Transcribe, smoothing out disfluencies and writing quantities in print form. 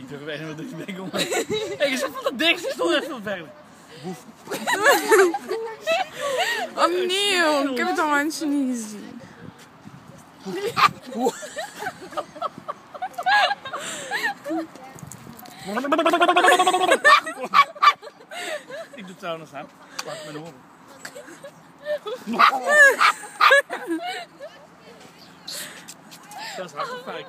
Ik durf echt niet te denken om. Hey, je zit van de dikste stond echt veel verder. Boef. Opnieuw, ik heb het al handje niet gezien. Ik doe het trouwens aan. Wacht met de horen. Dat is hartstikke fijn.